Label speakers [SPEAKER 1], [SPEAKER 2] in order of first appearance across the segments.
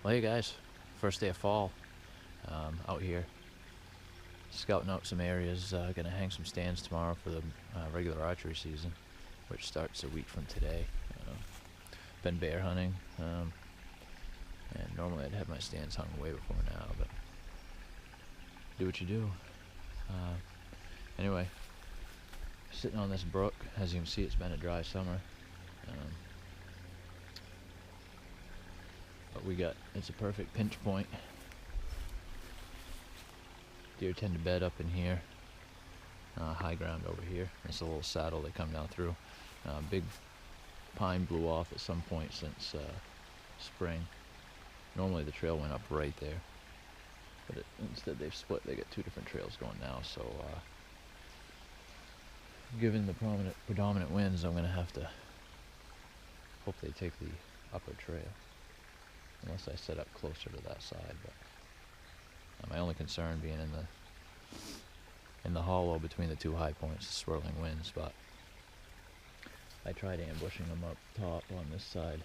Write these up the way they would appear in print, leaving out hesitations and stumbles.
[SPEAKER 1] Well, hey guys, first day of fall, out here scouting out some areas. Gonna hang some stands tomorrow for the regular archery season, which starts a week from today. Been bear hunting, and normally I'd have my stands hung way before now, but do what you do. Anyway, sitting on this brook. As you can see, it's been a dry summer. But it's a perfect pinch point. Deer tend to bed up in here, high ground over here. It's a little saddle they come down through. Big pine blew off at some point since spring. Normally the trail went up right there, but instead they've split. They got two different trails going now, so given the predominant winds, I'm going to have to hope they take the upper trail, unless I set up closer to that side. But my only concern being in the hollow between the two high points, the swirling winds. But I tried ambushing them up top on this side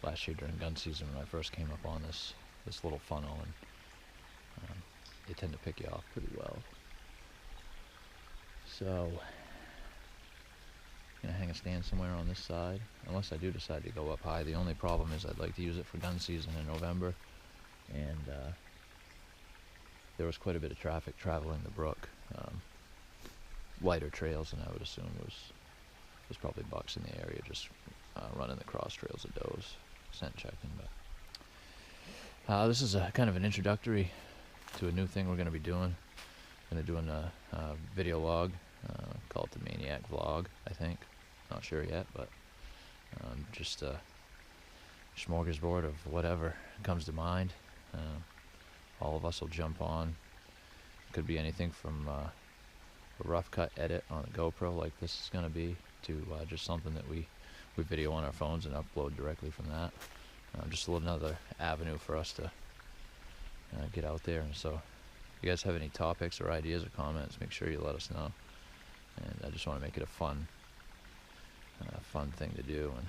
[SPEAKER 1] last year during gun season when I first came up on this little funnel, and they tend to pick you off pretty well. So gonna hang a stand somewhere on this side, unless I do decide to go up high. The only problem is I'd like to use it for gun season in November, and there was quite a bit of traffic traveling the brook, wider trails, and I would assume there's probably bucks in the area just running the cross trails of does, scent checking. But this is a kind of an introductory to a new thing we're going to be doing. Going to do a video log, call it the Maineiac Vlog, I think. Not sure yet, but just a smorgasbord of whatever comes to mind. All of us will jump on. Could be anything from a rough cut edit on a GoPro like this is going to be, to just something that we video on our phones and upload directly from that. Just another avenue for us to get out there. And so if you guys have any topics or ideas or comments, make sure you let us know. And I just want to make it a fun thing to do and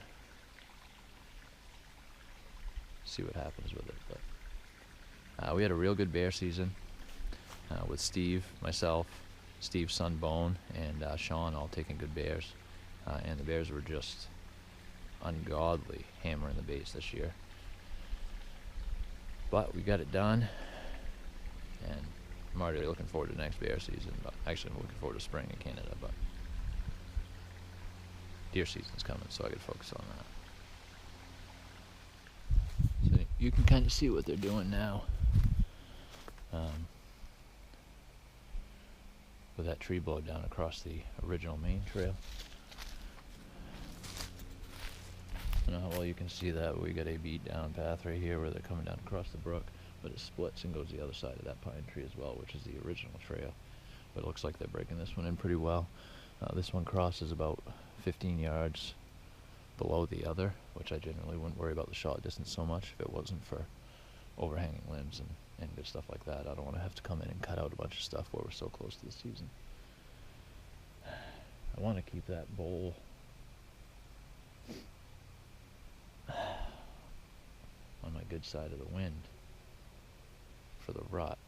[SPEAKER 1] see what happens with it. But we had a real good bear season with Steve, myself, Steve's son Bone, and Sean all taking good bears. And the bears were just ungodly hammering the base this year. But we got it done, and I'm already looking forward to next bear season. But actually, I'm looking forward to spring in Canada. But deer season's coming, so I gotta focus on that. So you can kind of see what they're doing now. With that tree blow down across the original Maine trail. I don't know how well you can see that, but we got a beat down path right here where they're coming down across the brook, but it splits and goes the other side of that pine tree as well, which is the original trail. But it looks like they're breaking this one in pretty well. This one crosses about 15 yards below the other, which I generally wouldn't worry about the shot distance so much if it wasn't for overhanging limbs and good stuff like that. I don't want to have to come in and cut out a bunch of stuff where we're so close to the season. I want to keep that bowl on my good side of the wind for the rut,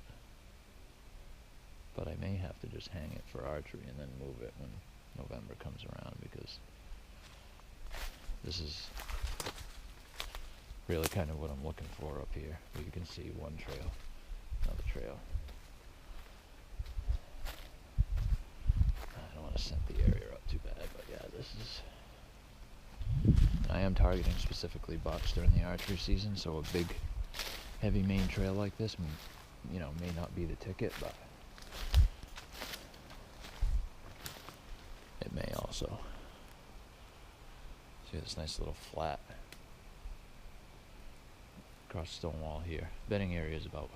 [SPEAKER 1] but I may have to just hang it for archery and then move it when November comes around, because this is really kind of what I'm looking for up here. You can see one trail, another trail. I don't want to scent the area up too bad, but yeah, this is... I am targeting specifically bucks during the archery season, so a big, heavy main trail like this, may not be the ticket, but it may also. See this nice little flat across the stone wall here. Bedding area is about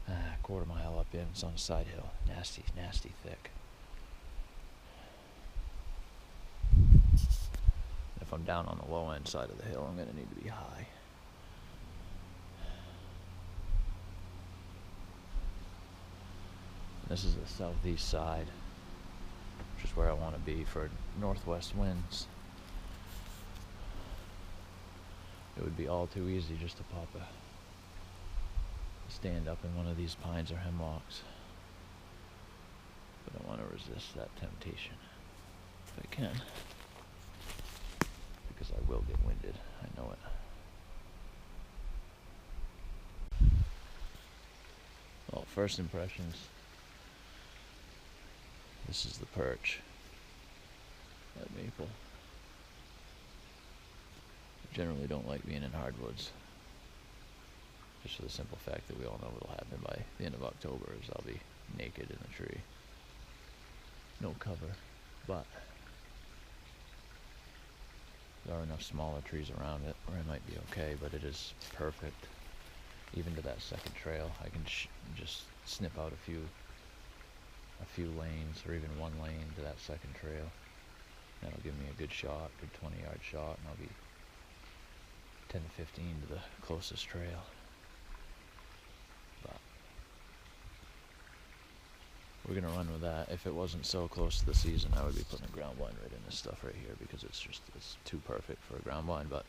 [SPEAKER 1] a quarter mile up in. It's on a side hill. Nasty, nasty thick. If I'm down on the low end side of the hill, I'm going to need to be high. This is the southeast side, which is where I want to be for northwest winds. it would be all too easy just to pop a stand up in one of these pines or hemlocks. But I want to resist that temptation if I can, because I will get winded, I know it. Well, first impressions, this is the perch at maple. I generally don't like being in hardwoods, just for the simple fact that we all know what'll happen by the end of October is I'll be naked in the tree. No cover, but there are enough smaller trees around it where it might be okay, but it is perfect. Even to that second trail, I can just snip out a few lanes, or even one lane to that second trail. That'll give me a good shot, good 20-yard shot, and I'll be 10 to 15 to the closest trail. But we're gonna run with that. If it wasn't so close to the season, I would be putting a ground blind right in this stuff right here, because it's too perfect for a ground blind. But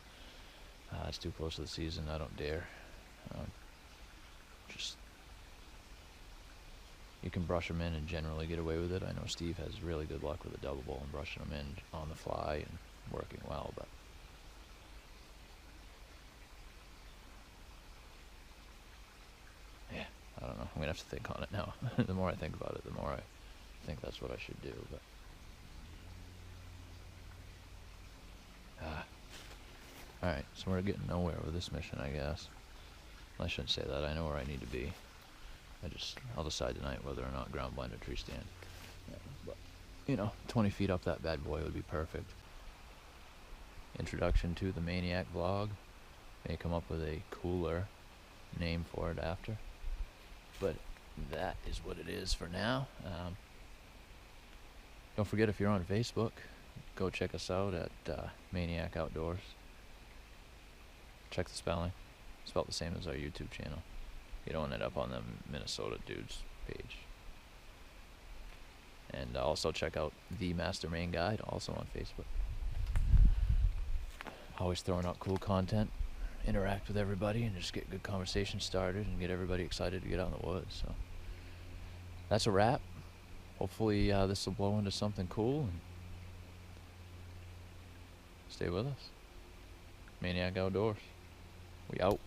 [SPEAKER 1] it's too close to the season. I don't dare. Just you can brush them in and generally get away with it. I know Steve has really good luck with a double bull and brushing them in on the fly and working well, but yeah, I don't know. I'm gonna have to think on it now. The more I think about it, the more I think that's what I should do. But alright, so we're getting nowhere with this mission, I guess. I shouldn't say that. I know where I need to be. I'll decide tonight whether or not ground blind or tree stand. Yeah, but, 20 feet up that bad boy would be perfect. Introduction to the Maineiac Vlog. May come up with a cooler name for it after. But that is what it is for now. Don't forget, if you're on Facebook, go check us out at Maineiac Outdoors. Check the spelling. Spelled the same as our YouTube channel. You don't end up on the Minnesota Dudes page. And also check out The Master Maine Guide, also on Facebook. Always throwing out cool content, interact with everybody, and just get good conversation started and get everybody excited to get out in the woods. So that's a wrap. Hopefully this will blow into something cool, and stay with us. Maineiac Outdoors. We out.